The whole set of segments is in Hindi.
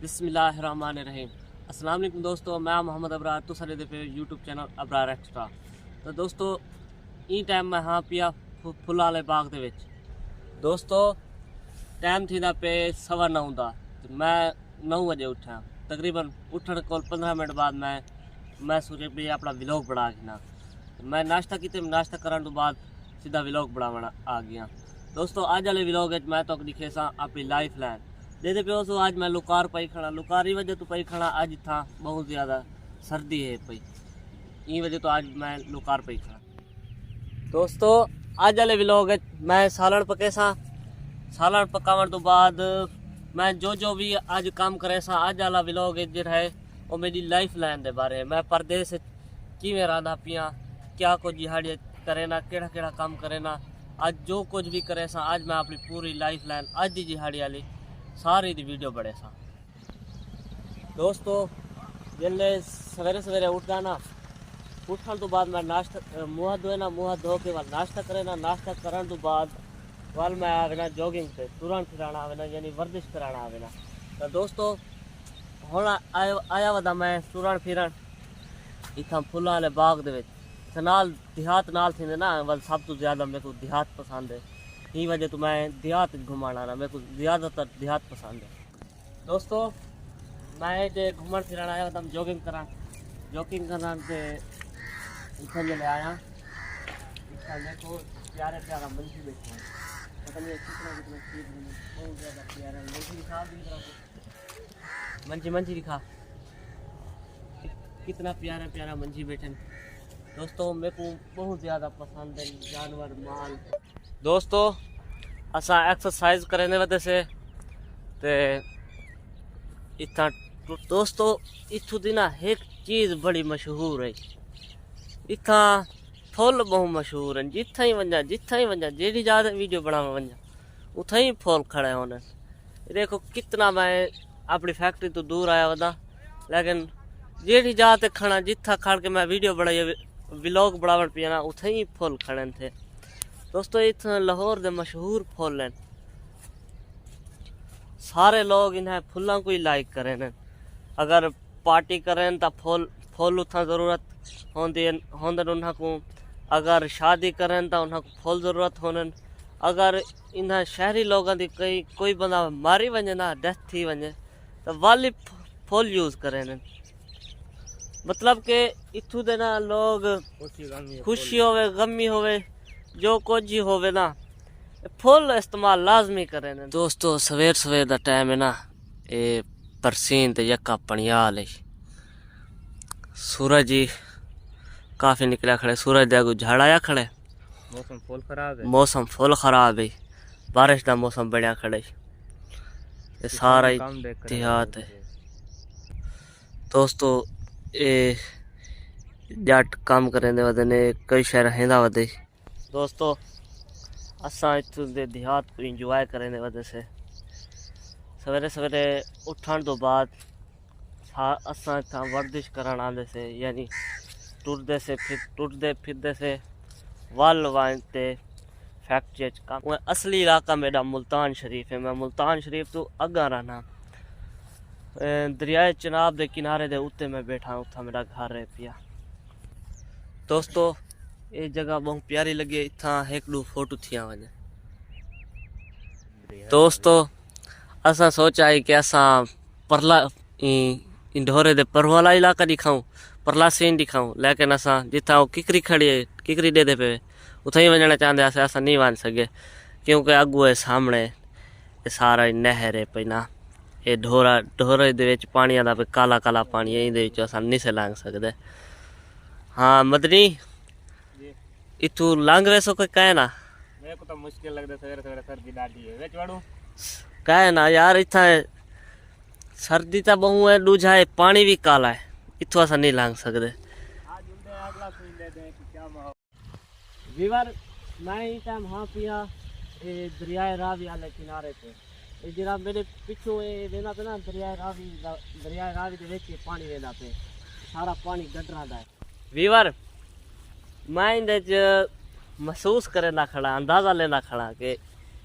बिस्मिल्लाहिर्रहमानिर्रहीम। अस्सलाम वालेकुम दोस्तों, मैं मोहम्मद अबरार तो सारे दे पे यूट्यूब चैनल अबरार एक्स्ट्रा। तो दोस्तों ई टाइम मैं हाँ पिया फुल वाले बाग दे विच। दोस्तों टाइम थी पे 9:15 दा ते मैं 9 बजे उठा। तकरीबन उठने को 15 मिनट बाद मैं सोचा भी अपना व्लॉग बना ना। मैं नाश्ता किते, नाश्ता करने तो बाद सीधा व्लॉग बनाना आ गया। दोस्तों अज वाले व्लॉग मैं तो दिखे सा अपनी लाइफ लाइन दे पे सो। आज मैं लुकार पई खड़ा, लुकार वजह तो पई खड़ा अज था बहुत ज़्यादा सर्दी है पई, ई वजह तो आज मैं लुकार पई खड़ा। दोस्तों अज वाले व्लॉग मैं सालन पके सा। सालन पकावन तो बाद मैं जो भी अज काम करे सा। अज वाला व्लॉग जो है वो मेरी लाइफ लाइन के बारे। मैं परदेस किवें रहा पिया, क्या कुछ दिहाड़ी करे ना, केड़ा केड़ा काम करे ना, अज जो कुछ भी करे सा। अज मैं अपनी पूरी लाइफ लाइन अज की दिहाड़ी वाली सारी दी वीडियो बड़े सा। दोस्तों जिले सवेरे सवेरे उठदा ना, उठने तो बाद मैं नाश्ता मुँह धोए ना, मुँह धो के बाद नाश्ता करे ना, नाश्ता करने तो बाद वाल मैं आवे ना जॉगिंग पे तुरन फिराना आवे ना, यानी वर्जिश कराना आवे ना। तो दोस्तों हुण आया वदा मैं तुरन फिरन इतना फुल्लां वाले बाग दे विच। नाल देहात नाल थींदे ना, वल सब तो ज़्यादा मेरे को देहात पसंद है। ई वजह तो मैं देहात घुमाना ना, मेरे को ज़्यादातर देहात पसंद है। दोस्तों मैं जे घूमन फिरन आया वदा जॉगिंग करन ते इतना ले आया। इतना मेरे को प्यारे प्यारा मंजी बैठे हैं, पता नहीं कितना चीज बहुत ज़्यादा प्यारा मंजी दिखा दी। मंजी दिखा कितना प्यारा प्यारा मंजी बैठे। दोस्तों मेरे को बहुत ज़्यादा पसंद है जानवर माल। दोस्तों असा एक्सरसाइज करने वजह से ते इतना। दोस्तों इथों दी ना एक चीज़ बड़ी मशहूर है, इतना फुल बहुत मशहूर है। जिथा ही वंजा जेडी ज़्यादा वीडियो बनावा वंजा उथा ही फुल खड़े होने। देखो कितना मैं अपनी फैक्ट्री तो दूर आया वदा, लेकिन जेडी जाते खड़ा जिथा खड़ के मैं वीडियो बनाई व्लॉग बनावन पिया ना, उथे ही फुल खड़े थे। दोस्तों इतना लाहौर दे मशहूर फुल हैं, सारे लोग इन्हें फुल्लों को ही लाइक करें। अगर पार्टी करें तो फुल उतना ज़रूरत होंदे उन्हें को। अगर शादी करें तो उन्हें को फुल ज़रूरत होने। अगर इन्हें शहरी लोगों की कोई बंदा मारी वजे ना, डेथ थी वजे तो वाली फुल यूज़ करें। मतलब कि इथू दे ना लोग खुशी होवे गमी होवे जो कुछ ही होवे ना, फुल इस्तेमाल लाजमी करें। दोस्तों सवेर दा टाइम है ना, ये परसीन ते यक्का पनियाल है। सूरज ही काफ़ी निकला खड़े, सूरज दे झाड़ आया खड़े। मौसम फुल खराब है, बारिश का मौसम बढ़िया खड़े। ये सारा ही देहात है। दोस्तों ये जट काम करने वजह ने कई शहर हेंदा वधे। दोस्तों असा इतों दे देहात को इंजॉय करने वजह से सवेरे सवेरे उठने तो बाद असा इतना वर्जिश करन आंदे से, यानी टुरदे फिरदे से वाल वांते फैक्ट्री काम। असली इलाका मेरा मुल्तान शरीफ है। मैं मुल्तान शरीफ तो अगा रहना, दरियाए चिनाब के किनारे दे उत्ते मैं बैठा, उत्था मेरा घर रह पिया। दोस्तों ये जगह बहुत प्यारी लगी, इतना एक दो फोटो थिया वने। दोस्तों असा सोचा है कि असा परला इंडोरे दे परवाला इलाका दिखाऊं, परला सीन दिखाऊं, लेकिन असा जिथा वो किकरी खड़ी है, किकरी दे पे उथा ही वजना चाहते असा नहीं वन सके, क्योंकि अगू है सामने ये सारा नहर है पई ना। ये ढोरे दे विच पानी आंदा पे, काला काला पानी है, इहदे विच असां नहीं से लंघ सकदे। हाँ मदनी इथू लंघ वैसो कोई कहे ना, मेरे को तो मुश्किल लगदा सवेरे सवेरे सर्दी डाडी है विच वड़ू कहे ना यार। इथा सर्दी तो बहु है, दूजा है पानी भी काला है, इथों असां नहीं लंघ सकदे। वीवर मैं इस टाइम हाँ पिया दरियाए रावी वाले किनारे पे। जरा मेरे पिछों वेंदा पे ना दरियाए रावी दे विच पानी वेंदा पे, सारा पानी गटरां दा है। वीवर मैं इंदे च महसूस करना खड़ा, अंदाजा लेना खड़ा कि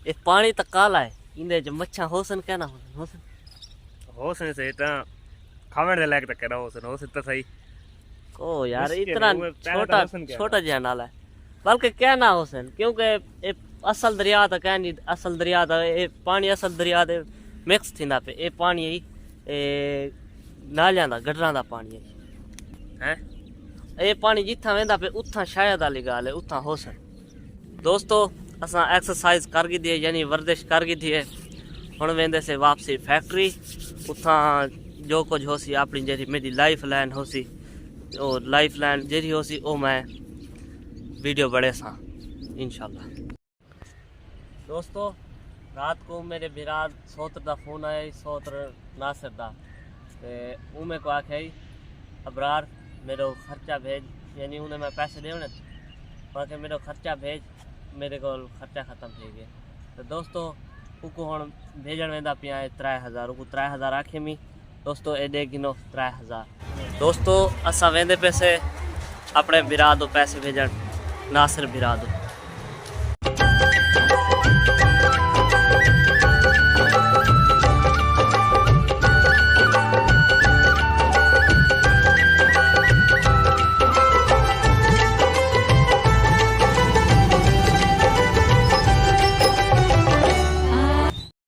ये पानी तो काला है, इंदे च मच्छा होसन कहना होसन होसन से ता खावण दे लायक तक हो सकता सही ओ यार इतना छोटा छोटा जिहा नाला है, बल्कि क्या ना होसन, क्योंकि ये असल दरिया तो कह नहीं, असल दरिया तो ये पानी असल दरिया दे मिक्स थींदा पे, ये पानी ही नालियां दा गडरां दा पानी है, ये पानी जिथा वेंदा पे उथा शायद वाली गाल है उथा होसन। दोस्तों असा एक्सरसाइज कर गई थी, यानी वर्जिश कर गई थी, हुण वेंदे से वापसी फैक्ट्री, उथा जो कुछ हो सी अपनी जी मेरी लाइफ लाइन हो सी, और लाइफ लाइन जी हो सी वो मैं वीडियो बड़े सा इंशाल्लाह। दोस्तों रात को मेरे बिराद सोत्र का फोन आया, सोत्र नासिर का, वो मेरे को आखे अबरार मेरे खर्चा भेज, यानी उन्हें मैं पैसे देने बाकी मेरे खर्चा भेज, मेरे को खर्चा ख़त्म थी गया। तो दोस्तों उको हम भेजन वेंदा पिया 3000, उको 3000 आखे मी दोस्तों एडे गिनो 3000। दोस्तों असा वेंदे पैसे अपने बिरा दो पैसे भेजन नासिर बिरा दो।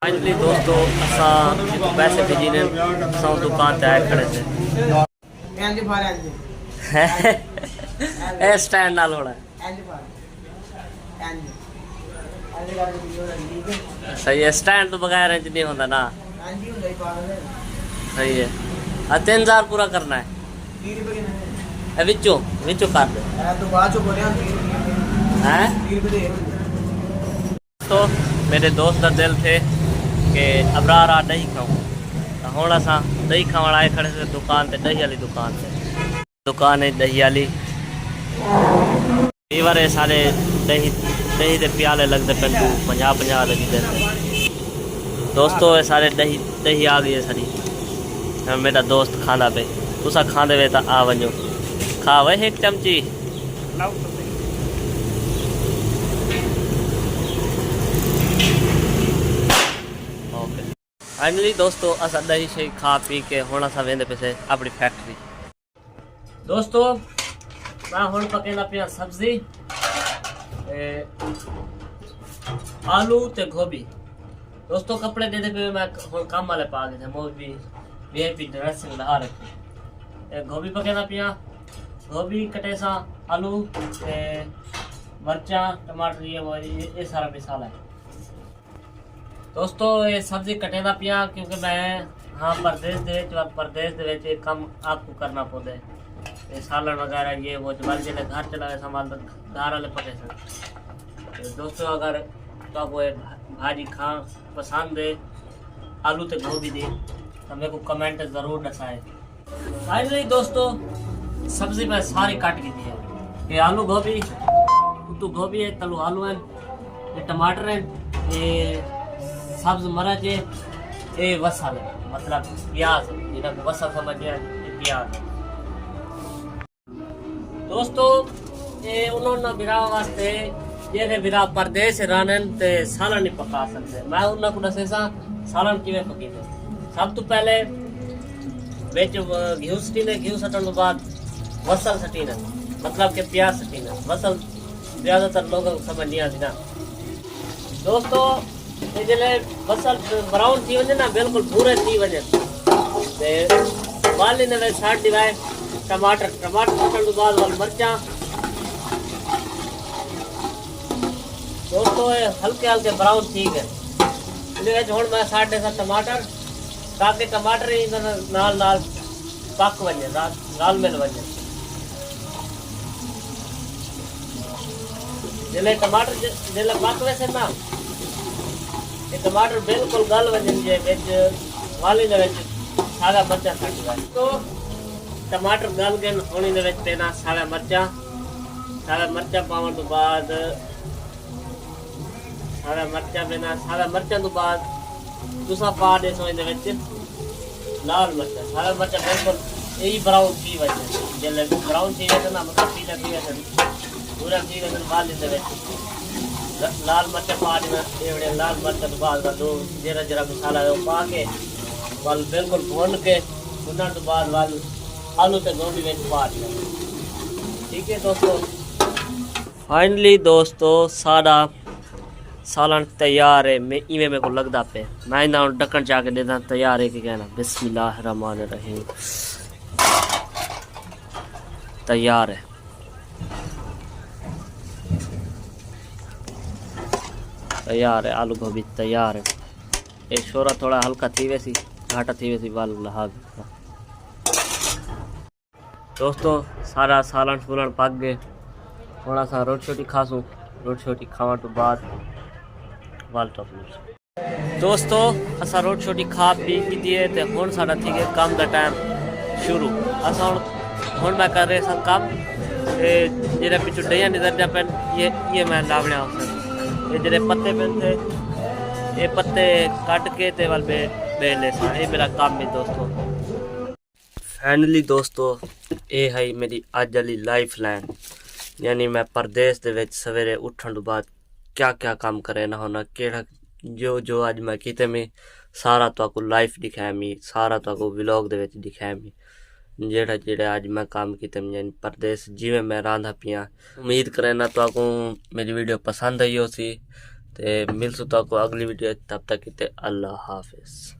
फाइनली दोस्तों असा पैसे भेजी ने, असा दुकान ते आए खड़े थे ए स्टैंड नाल होना सही है, स्टैंड तो बगैर इंज नहीं होता ना, सही है। 3000 पूरा करना है, विचों विचों कर दे हैं। तो मेरे दोस्त का दिल थे कि अबरार आ दही खाऊं, तो हुण असां दही खावण आए खड़े थे दुकान ते, दही वाली दुकान ते, दुकान है दही वाली। कई बार सारे दही दही के प्याले लगते पे 50-50 लगी देते। दोस्तों ये सारे दही दही आ गई है सारी, मेरा दोस्त खाना पे, तुसा खांदे वे तो आ वञो, खा वे एक चमची। फाइनली दोस्तों असा दही शही खा पी के हुण असा वेंदे पे अपनी फैक्ट्री। दोस्तों मैं हुण पकेंदा पिया सब्जी, आलू ते गोभी। दोस्तों कपड़े दे पे मैं हुण काम वाले पा गए थे, मोज भी वीआईपी ड्रेसिंग लगा रखी। गोभी पकेंदा पिया, गोभी कटे सा, आलू ते मरचा टमाटर ये सारा मिसाला है। दोस्तों ये सब्जी कटेंदा पिया क्योंकि मैं हाँ परदेश दे कम आपको करना पौधे, सालन वगैरह ये वो जब जिले घर चला गया सामान तो घर वाले पटे सन। दोस्तों अगर तो वो भाजी खा पसंद है आलू ते गोभी दी तो मेरे को कमेंट ज़रूर दसाए। फाइनली दोस्तों सब्जी मैं सारी काट की थी है, ये आलू गोभी तो गोभी है, तलू आलू है, ये टमाटर है, ये सब्ज मरच है, ये वसल है, मतलब प्याज जिन्हें वसल समझिए, ये प्याज है। दोस्तों ये उन्होंने बिरा वास्ते ये बिरा परदेश रहन ते सालन नहीं पका सकते, मैं उन्होंने को दसेसा सालन किवें पकींदे। सब तो पहले विच घी सटीने, घी सटन तो बाद वसल सटीने, मतलब के प्याज सटीने, वसल ज्यादातर लोगों को समझ नहीं आती ना। दोस्तों ये जले वसल ब्राउन थी वने ना, बिल्कुल भूरे थी वने ते वाली ने वे साड़ दिवाए टमाटर कटण तो बाद वाल मरचा। दोस्तों ये हल्के हल्के ब्राउन थी गए, इहदे हुण मैं साढ़े सा टमाटर ताकि टमाटर ही नाल नाल पक वने, नाल मिल वने। जले टमाटर जले पक वैसे ना ये टमाटर बिल्कुल गल वजन जे विच वाली दे विच सारा मरचा छट गया। तो टमाटर गल गए होनी दे विच पेना सारा मरचा पावन तो बाद सारा मरचा पेना, सारा मरचा तो बाद दूसरा पा दे सो दे विच लाल मरचा, सारा मरचा बिल्कुल यही ब्राउन थी वजन, जले ब्राउन थी वजन ना मतलब पीला थी वजन पूरा थी वजन वाली दे विच लाल मरचा पा देना, ये लाल मरचा तो बाद दो जरा जरा मसाला वो पा के वाल बिल्कुल भुन के भुनने तो बाद वाल आलू ते गोभी में पा दिया। ठीक है दोस्तों, फाइनली दोस्तों सारा सालन तैयार है। मैं इवें मेरे को लगता पे मैं ना ढक्कन चाके देता तैयार है कि कहना बिस्मिल्लाहिर्रहमानिर्रहीम। तैयार है, तैयार है, आलू गोभी तैयार है। ये शोरा थोड़ा हल्का थी वैसी घाटा थी वैसी वाल लहा दोस्तों सारा सालन सूलन पक गए। थोड़ा सा रोटी छोटी खासूं, रोटी छोटी खावा तो बाद वाल टॉप दोस्तों असा रोटी छोटी खा पी की दिए ते हुन साडा थी गया काम का टाइम शुरू। असा हुन मैं कर रहे सब काम ते जेरे पिछू डैया नजर जा पेन ये मैं लावने ये जेरे पत्ते पेन थे ये पत्ते काट के ते वाल बेले सा ये मेरा काम है दोस्तों। फाइनली दोस्तों ये है मेरी अज वाली लाइफ लाइन, यानी मैं परदेश दे विच सवेरे उठन तो बाद क्या क्या काम करे ना होना केड़ा जो जो अज मैं किते में सारा तो आपको लाइफ दिखाया मी, सारा तो आपको व्लॉग दे विच दिखाया मी जेड़ा जेड़ा अज मैं काम किते में यानी परदेश जिवें मैं रांधा पिया। उम्मीद करे ना तो आपको मेरी वीडियो पसंद आई हो सी ते मिलसू तो आपको अगली वीडियो, तब तक किते अल्लाह हाफिज।